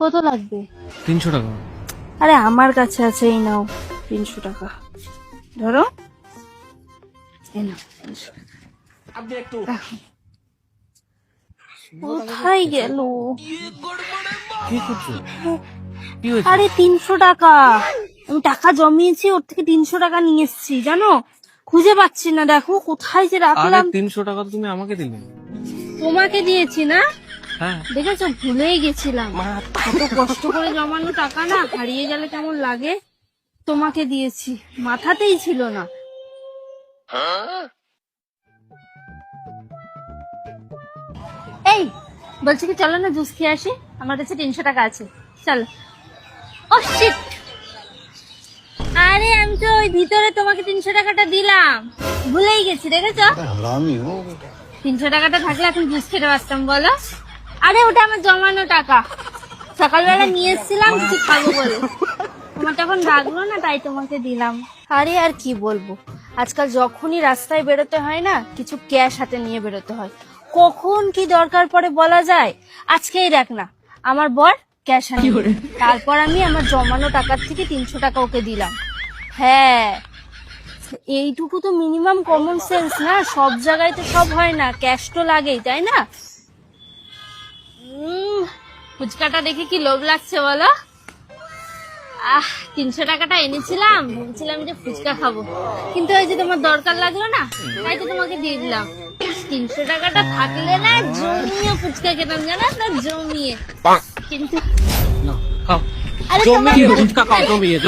কত লাগবে? 300 টাকা। আরে আমার কাছে আছে, এই নাও 300 টাকা ধরো, এই নাও 300 টাকা। আপনি একটু রাখো। কোথায় গেল? কি করছো? কি হয়েছে? আরে 300 টাকা, আমি টাকা জমিয়েছি, ওর থেকে 300 টাকা নিয়ে এসেছি, জানো খুঁজে পাচ্ছি না, দেখো কোথায় যে আরে রাখলাম। 300 টাকা তো তুমি আমাকে দিলে। তোমাকে দিয়েছি না? হ্যাঁ। দেখেছো, ভুলেই গেছিলাম। এত কষ্ট করে জমানো টাকা না হারিয়ে গেলে কেমন লাগে। তোমাকে দিয়েছি, মাথাতেই ছিল না। এই বলছি কি, চলো না জুস খেয়ে আসি, আমার কাছে 300 টাকা আছে, চলো। ও শিট, আরে আমি তো ওই ভিতরে তোমাকে 300 টাকাটা দিলাম, ভুলেই গেছি, দেখেছো। 300 টাকাটা থাকলে এখন জুস খেতে পারতাম, বলো। আরে ওটা আমার জমানো টাকা, সকালবেলা নিয়ে এসেছিলাম কিছু খাবো বলে, তোমার তখন ডাকলো না, তাই তোমাকে দিলাম। আরে আর কি বলবো, আজকাল যখনই রাস্তায় বেরোতে হয় না, কিছু ক্যাশ হাতে নিয়ে বেরোতে হয়, কখন কি দরকার পড়ে বলা যায়। আজকেই দেখ না, আমার বর ক্যাশ আনি, তারপর আমি আমার জমানো টাকার থেকে 300 টাকা ওকে দিলাম। হ্যাঁ, এইটুকু তো মিনিমাম কমন সেন্স না, সব জায়গায় তো সব হয় না, ক্যাশ তো লাগেই, তাই না। ফুচকাটা দেখে কি লোভ লাগছে বলো। 300 টাকাটা এনেছিলাম, ভেবেছিলাম যে ফুচকা খাবো, কিন্তু ওই যে তোমার দরকার লাগলো না, তাই তো তোমাকে দিয়ে দিলাম। 300 টাকাটা থাকলে না জমিয়ে ফুচকা খেতাম, জানো না, জমিয়ে। কিন্তু না, খাও। আরে জমিয়ে তোমার- ফুচকা খাও, জমিয়ে।